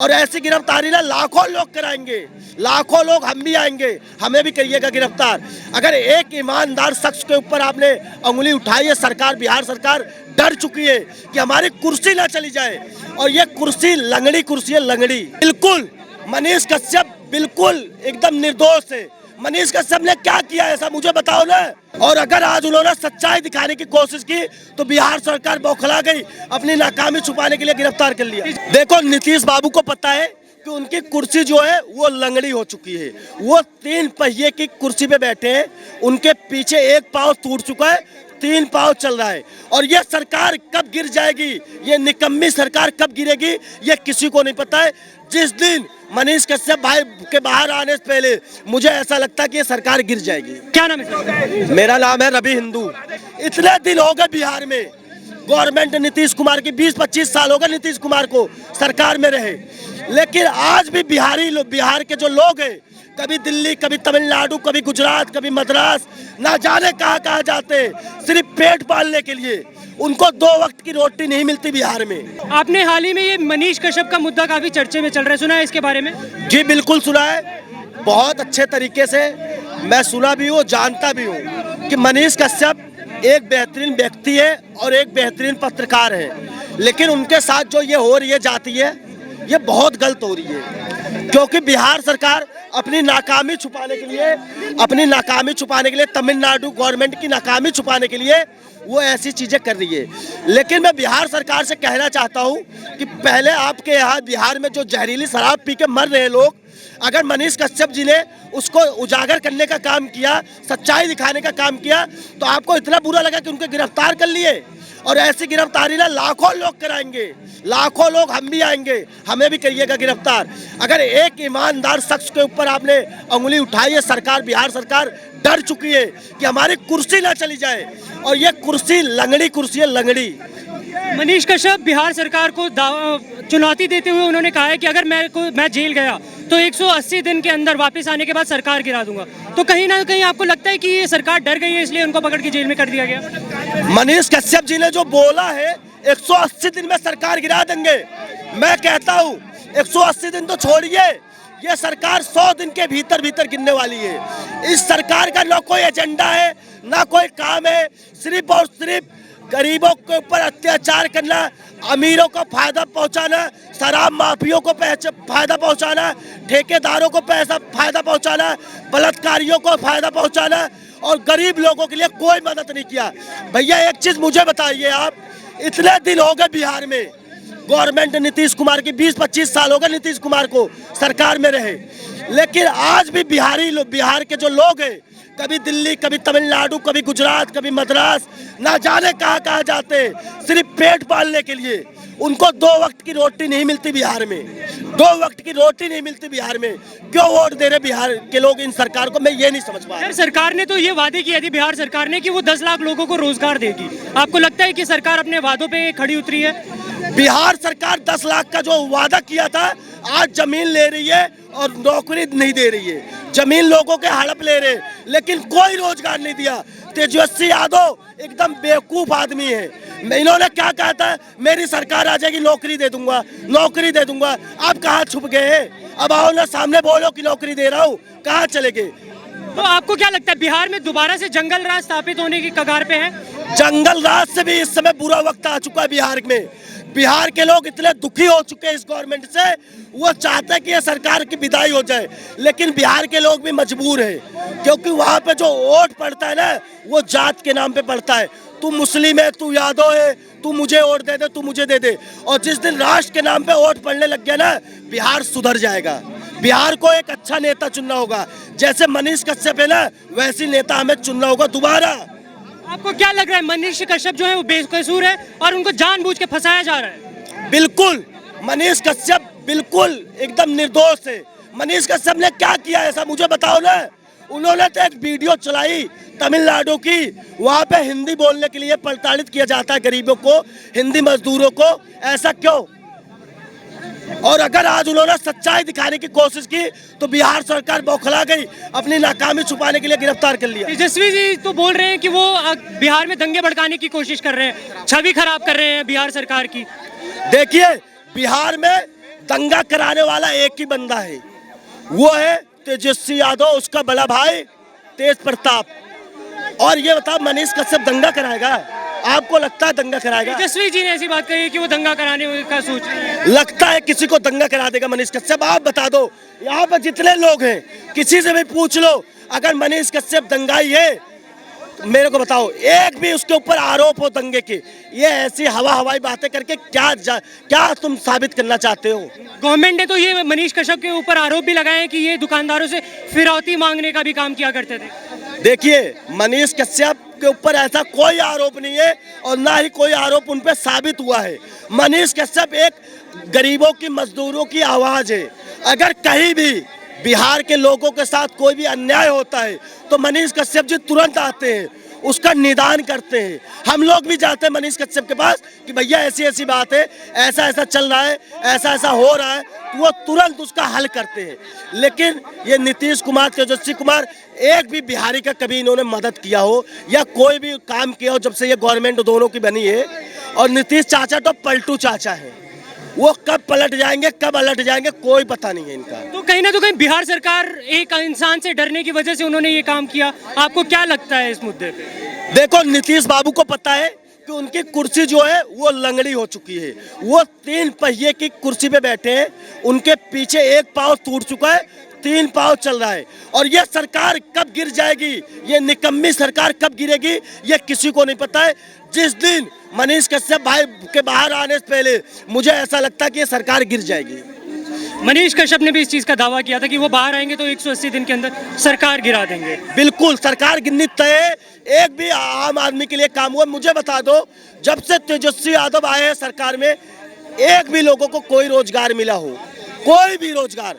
और ऐसी गिरफ्तारी ना लाखों लोग कराएंगे, लाखों लोग, हम भी आएंगे, हमें भी करिएगा गिरफ्तार। अगर एक ईमानदार शख्स के ऊपर आपने उंगली उठाई है, सरकार, बिहार सरकार डर चुकी है कि हमारी कुर्सी ना चली जाए, और ये कुर्सी लंगड़ी कुर्सी है, लंगड़ी। बिल्कुल मनीष कश्यप बिल्कुल एकदम निर्दोष है। मनीष कश्यप ने क्या किया ऐसा मुझे बताओ ना। और अगर आज उन्होंने सच्चाई दिखाने की कोशिश की तो बिहार सरकार बौखला गई, अपनी नाकामी छुपाने के लिए गिरफ्तार कर लिया। देखो नीतीश बाबू को पता है कि उनकी कुर्सी जो है वो लंगड़ी हो चुकी है, वो 3 पहिए की कुर्सी पे बैठे हैं, उनके पीछे एक पाँव टूट चुका है, 3 पाँव चल रहा है। और ये सरकार कब गिर जाएगी, ये निकम्मी सरकार कब गिरेगी, ये किसी को नहीं पता है। जिस दिन मनीष कश्यप भाई के बाहर आने से पहले मुझे ऐसा लगता है कि ये सरकार गिर जाएगी। क्या नाम है? मेरा नाम है रवि हिंदू। इतने दिन हो गए बिहार में गवर्नमेंट नीतीश कुमार की, 20-25 साल हो गए नीतीश कुमार को सरकार में रहे, लेकिन आज भी बिहार के जो लोग हैं, कभी दिल्ली, कभी तमिलनाडु, कभी गुजरात, कभी मद्रास, ना जाने कहाँ कहाँ जाते हैं सिर्फ पेट पालने के लिए। उनको 2 वक्त की रोटी नहीं मिलती बिहार में। आपने हाल ही में ये मनीष कश्यप का मुद्दा काफी चर्चे में चल रहा है, सुना है इसके बारे में? जी बिल्कुल सुना है, बहुत अच्छे तरीके से मैं सुना भी हूँ, जानता भी हूँ कि मनीष कश्यप एक बेहतरीन व्यक्ति है और एक बेहतरीन पत्रकार है, लेकिन उनके साथ जो ये हो रही है जाती है, ये बहुत गलत हो रही है। क्योंकि बिहार सरकार अपनी नाकामी छुपाने के लिए, तमिलनाडु गवर्नमेंट की नाकामी छुपाने के लिए वो ऐसी चीजें कर रही है। लेकिन मैं बिहार सरकार से कहना चाहता हूँ कि पहले आपके यहाँ बिहार में जो जहरीली शराब पी के मर रहे लोग, अगर मनीष कश्यप जी ने उसको उजागर करने का काम किया, सच्चाई दिखाने का काम किया, तो आपको इतना बुरा लगा कि उनको गिरफ्तार कर लिए। और ऐसी गिरफ्तारी ना लाखों लोग कराएंगे, लाखों लोग, हम भी आएंगे, हमें भी करिएगा गिरफ्तार। अगर एक ईमानदार शख्स के ऊपर आपने उंगली उठाई है, सरकार, बिहार सरकार डर चुकी है कि हमारी कुर्सी ना चली जाए, और ये कुर्सी लंगड़ी कुर्सी है, लंगड़ी। मनीष कश्यप बिहार सरकार को चुनौती देते हुए उन्होंने कहा है कि अगर मैं जेल गया तो 180 दिन के अंदर वापस आने के बाद सरकार गिरा दूंगा। तो कहीं ना कहीं आपको लगता है कि ये सरकार डर गई है, इसलिए उनको पकड़ के जेल में कर दिया गया? मनीष कश्यप जी ने जो बोला है 180 दिन में सरकार गिरा देंगे, मैं कहता हूँ 180 दिन तो छोड़िए, ये सरकार 100 दिन के भीतर गिरने वाली है। इस सरकार का ना कोई एजेंडा है, ना कोई काम है, सिर्फ और सिर्फ गरीबों के ऊपर अत्याचार करना, अमीरों को फायदा पहुंचाना, शराब माफियों को फायदा पहुंचाना, ठेकेदारों को फायदा पहुंचाना, बलात्कारियों को फायदा पहुंचाना, और गरीब लोगों के लिए कोई मदद नहीं किया। भैया एक चीज मुझे बताइए, आप इतने दिन हो गए बिहार में गवर्नमेंट नीतीश कुमार की, 20-25 साल हो गए नीतीश कुमार को सरकार में रहे, लेकिन आज भी बिहार के जो लोग हैं, कभी दिल्ली, कभी तमिलनाडु, कभी गुजरात, कभी मद्रास, ना जाने कहाँ कहाँ जाते हैं सिर्फ पेट पालने के लिए। उनको 2 वक्त की रोटी नहीं मिलती बिहार में, 2 वक्त की रोटी नहीं मिलती बिहार में। क्यों वोट दे रहे बिहार के लोग इन सरकार को, मैं ये नहीं समझ पा रहा। सरकार ने तो ये वादे किए थे बिहार सरकार ने कि वो 10 लाख लोगों को रोजगार देगी। आपको लगता है कि सरकार अपने वादों पे खड़ी उतरी है? बिहार सरकार 10 लाख का जो वादा किया था, आज जमीन ले रही है और नौकरी नहीं दे रही है, जमीन लोगों के हड़प ले रहे, लेकिन कोई रोजगार नहीं दिया। तेजस्वी यादव एकदम बेवकूफ आदमी है, इन्होंने क्या कहा था, मेरी सरकार आ जाएगी नौकरी दे दूंगा, नौकरी दे दूंगा। आप कहाँ छुप गए? अब आओ ना, सामने बोलो कि नौकरी दे रहा हूँ, कहाँ चले गए? तो आपको क्या लगता है बिहार में दोबारा से जंगल राज स्थापित होने की कगार पे है? जंगल राज से भी इस समय बुरा वक्त आ चुका है बिहार में। बिहार के लोग इतने दुखी हो चुके हैं इस गवर्नमेंट से, वो चाहते हैं कि ये सरकार की विदाई हो जाए, लेकिन बिहार के लोग भी मजबूर हैं, क्योंकि वहाँ पे जो वोट पड़ता है ना, वो जात के नाम पे पड़ता है। तू मुस्लिम है, तू यादव है, तू मुझे वोट दे दे, तू मुझे दे दे। और जिस दिन राष्ट्र के नाम पे वोट पड़ने लग गया ना, बिहार सुधर जाएगा। बिहार को एक अच्छा नेता चुनना होगा, जैसे मनीष कश्यप है ना, वैसी नेता हमें चुनना होगा दोबारा। आपको क्या लग रहा है मनीष कश्यप जो है वो बेकसूर है और उनको जानबूझ के फंसाया जा रहा है? बिल्कुल, मनीष कश्यप बिल्कुल एकदम निर्दोष है। मनीष कश्यप ने क्या किया ऐसा मुझे बताओ ना। उन्होंने तो एक वीडियो चलाई तमिलनाडु की, वहाँ पे हिंदी बोलने के लिए प्रताड़ित किया जाता है गरीबों को, हिंदी मजदूरों को, ऐसा क्यों? और अगर आज उन्होंने सच्चाई दिखाने की कोशिश की तो बिहार सरकार बौखला गई, अपनी नाकामी छुपाने के लिए गिरफ्तार कर लिया। तेजस्वी जी तो बोल रहे हैं कि वो बिहार में दंगे भड़काने की कोशिश कर रहे हैं, छवि खराब कर रहे हैं बिहार सरकार की। देखिए, बिहार में दंगा कराने वाला एक ही बंदा है, वो है तेजस्वी यादव, उसका बड़ा भाई तेज प्रताप। और ये बताओ मनीष कश्यप दंगा कराएगा? आपको लगता है दंगा कराएगा? तेजस्वी जी ने ऐसी बात कही है कि वो दंगा कराने का सोच रहे हैं। लगता है किसी को दंगा करा देगा मनीष कश्यप? आप बता दो, यहाँ पर जितने लोग हैं किसी से भी पूछ लो, अगर मनीष कश्यप दंगाई है मेरे को बताओ, एक भी उसके ऊपर आरोप हो दंगे के, ये ऐसी हवाई बातें करके क्या तुम साबित करना चाहते हो? गवर्नमेंट ने तो ये मनीष कश्यप के ऊपर आरोप भी लगाए हैं कि ये दुकानदारों से फिरौती मांगने का भी काम किया करते थे। देखिए, मनीष कश्यप के ऊपर ऐसा कोई आरोप नहीं है और ना ही कोई आरोप उन पे साबित हुआ है। मनीष कश्यप एक गरीबों की, मजदूरों की आवाज है। अगर कहीं भी बिहार के लोगों के साथ कोई भी अन्याय होता है तो मनीष कश्यप जी तुरंत आते हैं, उसका निदान करते हैं। हम लोग भी जाते हैं मनीष कश्यप के पास कि भैया ऐसी ऐसी बात है, ऐसा ऐसा चल रहा है, ऐसा ऐसा हो रहा है, तो वो तुरंत उसका हल करते हैं। लेकिन ये नीतीश कुमार, तेजस्वी कुमार, एक भी बिहारी का कभी इन्होंने मदद किया हो या कोई भी काम किया हो जब से ये गवर्नमेंट दोनों की बनी है? और नीतीश चाचा तो पलटू चाचा है, वो कब पलट जाएंगे कब अलट जाएंगे कोई पता नहीं है इनका। तो कहीं ना कहीं बिहार सरकार एक इंसान से डरने की वजह से उन्होंने ये काम किया, आपको क्या लगता है इस मुद्दे पे? देखो, नीतीश बाबू को पता है कि उनकी कुर्सी जो है वो लंगड़ी हो चुकी है। वो 3 पहिए की कुर्सी पे बैठे हैं, उनके पीछे एक पाँव टूट चुका है, 3 पाँव चल रहा है। और ये सरकार कब गिर जाएगी, ये निकम्मी सरकार कब गिरेगी, ये किसी को नहीं पता है। जिस दिन मनीष कश्यप भाई के बाहर आने से पहले मुझे ऐसा लगता है कि ये सरकार गिर जाएगी। मनीष कश्यप ने भी इस चीज का दावा किया था कि वो बाहर आएंगे तो 180 दिन के अंदर सरकार गिरा देंगे। बिल्कुल, सरकार गिरनी तय है। एक भी आम आदमी के लिए काम हुआ? मुझे बता दो, जब से तेजस्वी यादव आए हैं सरकार में, एक भी लोगों को कोई रोजगार मिला हो? कोई भी रोजगार?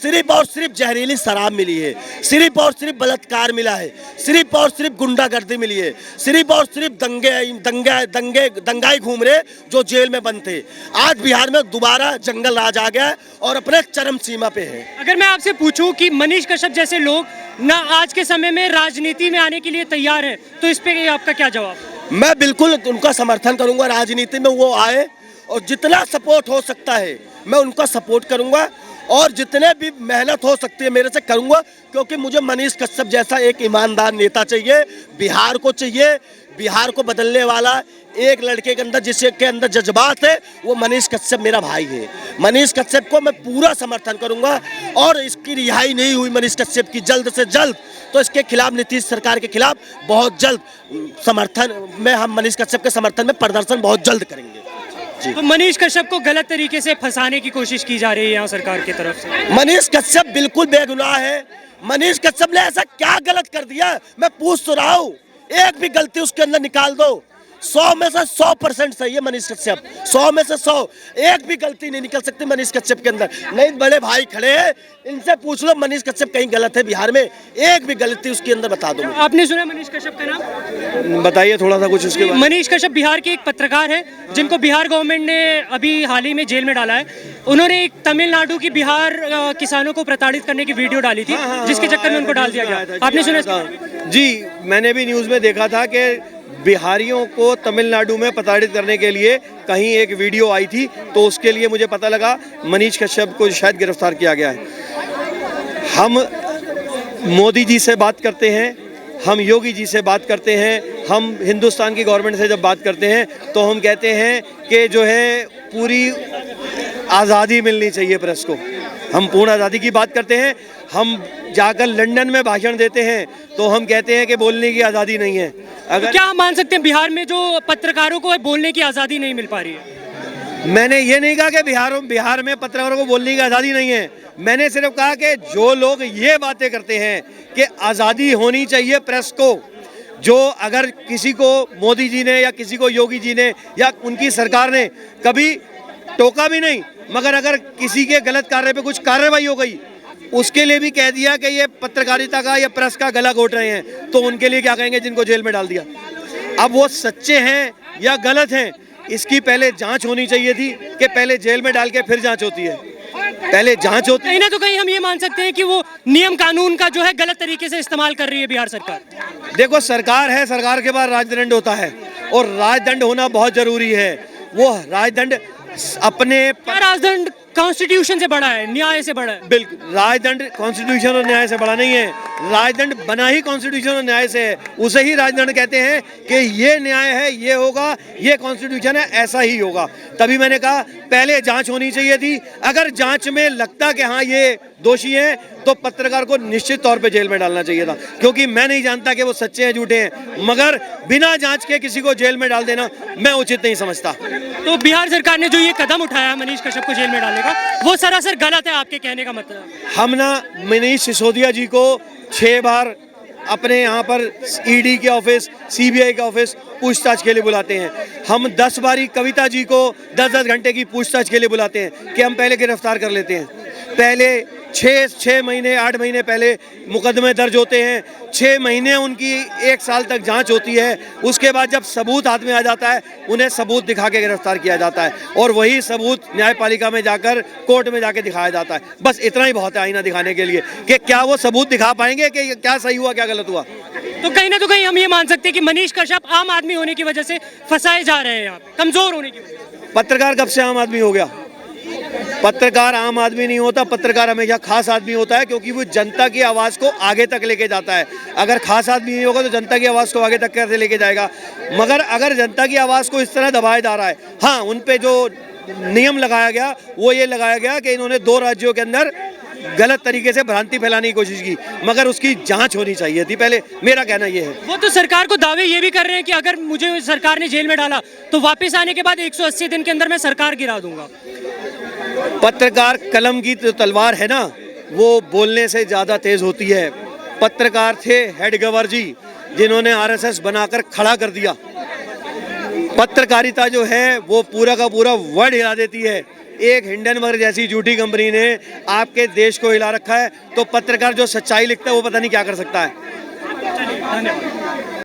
सिर्फ और सिर्फ जहरीली शराब मिली है, सिर्फ और सिर्फ बलात्कार मिला है, सिर्फ और सिर्फ गुंडागर्दी मिली है, सिर्फ और सिर्फ दंगाई घूम रहे जो जेल में बंद थे। आज बिहार में दोबारा जंगल राज आ गया है और अपने चरम सीमा पे है। अगर मैं आपसे पूछूं कि मनीष कश्यप जैसे लोग ना आज के समय में राजनीति में आने के लिए तैयार है, तो इस पे आपका क्या जवाब? मैं बिल्कुल उनका समर्थन करूंगा, राजनीति में वो आए और जितना सपोर्ट हो सकता है मैं उनका सपोर्ट करूंगा और जितने भी मेहनत हो सकती है मेरे से करूंगा, क्योंकि मुझे मनीष कश्यप जैसा एक ईमानदार नेता चाहिए, बिहार को चाहिए। बिहार को बदलने वाला एक लड़के के अंदर, जिसके अंदर जज्बात है, वो मनीष कश्यप मेरा भाई है। मनीष कश्यप को मैं पूरा समर्थन करूंगा और इसकी रिहाई नहीं हुई मनीष कश्यप की जल्द से जल्द, तो इसके खिलाफ, नीतीश सरकार के खिलाफ बहुत जल्द समर्थन में, हम मनीष कश्यप के समर्थन में प्रदर्शन बहुत जल्द करेंगे। तो मनीष कश्यप को गलत तरीके से फंसाने की कोशिश की जा रही है यहाँ सरकार की तरफ से। मनीष कश्यप बिल्कुल बेगुनाह है। मनीष कश्यप ने ऐसा क्या गलत कर दिया, मैं पूछ तो रहा हूँ। एक भी गलती उसके अंदर निकाल दो, 100 में से 100% सही है मनीष कश्यप, 100 में से 100, एक भी गलती नहीं निकल सकती मनीष कश्यप के अंदर। नहीं, बड़े भाई खड़े हैं, इनसे पूछ लो मनीष कश्यप कहीं गलत है बिहार में, एक भी गलती उसके अंदर बता दो। आपने सुना मनीष कश्यप का नाम? बताइए थोड़ा सा कुछ उसके बारे में। मनीष कश्यप बिहार के एक पत्रकार है जिनको बिहार गवर्नमेंट ने अभी हाल ही में जेल में डाला है। उन्होंने एक तमिलनाडु की बिहार किसानों को प्रताड़ित करने की वीडियो डाली थी, जिसके चक्कर में उनको डाल दिया गया। आपने सुना? जी, मैंने भी न्यूज़ में देखा था कि बिहारियों को तमिलनाडु में प्रताड़ित करने के लिए कहीं एक वीडियो आई थी, तो उसके लिए मुझे पता लगा मनीष कश्यप को शायद गिरफ्तार किया गया है। हम मोदी जी से बात करते हैं, हम योगी जी से बात करते हैं, हम हिंदुस्तान की गवर्नमेंट से जब बात करते हैं तो हम कहते हैं कि जो है पूरी आज़ादी मिलनी चाहिए प्रेस को। हम पूर्ण आज़ादी की बात करते हैं। हम जाकर लंदन में भाषण देते हैं तो हम कहते हैं कि बोलने की आज़ादी नहीं है। अगर क्या हम मान सकते हैं बिहार में जो पत्रकारों को बोलने की आज़ादी नहीं मिल पा रही है? मैंने ये नहीं कहा कि बिहार में पत्रकारों को बोलने की आज़ादी नहीं है। मैंने सिर्फ कहा कि जो लोग ये बातें करते हैं कि आज़ादी होनी चाहिए प्रेस को, जो अगर किसी को मोदी जी ने या किसी को योगी जी ने या उनकी सरकार ने कभी टोका भी नहीं, मगर अगर किसी के गलत कार्य पे कुछ कार्रवाई हो गई, उसके लिए भी कह दिया कि ये पत्रकारिता का या प्रेस का गला घोट रहे हैं, तो उनके लिए क्या कहेंगे जिनको जेल में डाल दिया? अब वो सच्चे हैं या गलत हैं, इसकी पहले जांच होनी चाहिए थी कि पहले जेल में डाल के फिर जांच होती है। पहले जांच होती है। कहीं ना तो कहीं हम ये मान सकते हैं कि वो नियम कानून का जो है गलत तरीके से इस्तेमाल कर रही है बिहार सरकार। देखो, सरकार है, सरकार के बाद राजदंड होता है और राजदंड होना बहुत जरूरी है। वो राजदंड अपने क्या राजदंड कॉन्स्टिट्यूशन से बड़ा है, न्याय से बड़ा है। बिल्कुल, राजदंड कॉन्स्टिट्यूशन और न्याय से बड़ा नहीं है। राजदंड बना ही कॉन्स्टिट्यूशन और न्याय से है, उसे ही राजदंड कहते हैं कि ये न्याय है, ये होगा, ये कॉन्स्टिट्यूशन है, ऐसा ही होगा। तभी मैंने कहा पहले जांच होनी चाहिए थी। अगर जांच में लगता कि हाँ ये दोषी है तो पत्रकार को निश्चित तौर पे जेल में डालना चाहिए था, क्योंकि मैं नहीं जानता कि वो सच्चे हैं झूठे हैं, मगर बिना जांच के किसी को जेल में डाल देना मैं उचित नहीं समझता। तो बिहार सरकार ने जो ये कदम उठाया मनीष कश्यप को जेल में डालने का, वो सरासर गलत है आपके कहने का मतलब? हम ना मनीष सिसोदिया जी को 6 बार अपने यहाँ पर ईडी के ऑफिस, सीबीआई के ऑफिस पूछताछ के लिए बुलाते हैं। हम 10 बारी कविता जी को 10-10 घंटे की पूछताछ के लिए बुलाते हैं कि हम पहले गिरफ्तार कर लेते हैं। पहले 6 महीने 8 महीने पहले मुकदमे दर्ज होते हैं, 6 महीने उनकी 1 साल तक जांच होती है। उसके बाद जब सबूत हाथ में आ जाता है उन्हें सबूत दिखा के गिरफ्तार किया जाता है, और वही सबूत न्यायपालिका में जाकर कोर्ट में जाके दिखाया जाता है। बस इतना ही बहुत है आईना दिखाने के लिए कि क्या वो सबूत दिखा पाएंगे कि क्या सही हुआ क्या गलत हुआ। तो कहीं ना कहीं हम ये मान सकते हैं कि मनीष कश्यप आम आदमी होने की वजह से फंसाए जा रहे हैं, यहाँ पे कमजोर होने की वजह से। पत्रकार कब से आम आदमी हो गया? पत्रकार आम आदमी नहीं होता, पत्रकार हमेशा खास आदमी होता है, क्योंकि वो जनता की आवाज़ को आगे तक लेके जाता है। अगर खास आदमी नहीं होगा तो जनता की आवाज़ को आगे तक कैसे लेके जाएगा? मगर अगर जनता की आवाज़ को इस तरह दबाया जा रहा है, हाँ, उन पे जो नियम लगाया गया वो ये लगाया गया कि इन्होंने 2 राज्यों के अंदर गलत तरीके से भ्रांति फैलाने की कोशिश की, मगर उसकी जांच होनी चाहिए थी पहले, मेरा कहना ये है। वो तो सरकार को दावे ये भी कर रहे हैं कि अगर मुझे सरकार ने जेल में डाला तो वापस आने के बाद 180 दिन के अंदर मैं सरकार गिरा दूंगा। पत्रकार कलम की तो तलवार है ना, वो बोलने से ज़्यादा तेज होती है। पत्रकार थे हेडगेवार जी, जिन्होंने आरएसएस बनाकर खड़ा कर दिया। पत्रकारिता जो है वो पूरा का पूरा वर्ल्ड हिला देती है। एक हिंडनबर्ग जैसी झूठी कंपनी ने आपके देश को हिला रखा है, तो पत्रकार जो सच्चाई लिखता है वो पता नहीं क्या कर सकता है। धन्यवाद।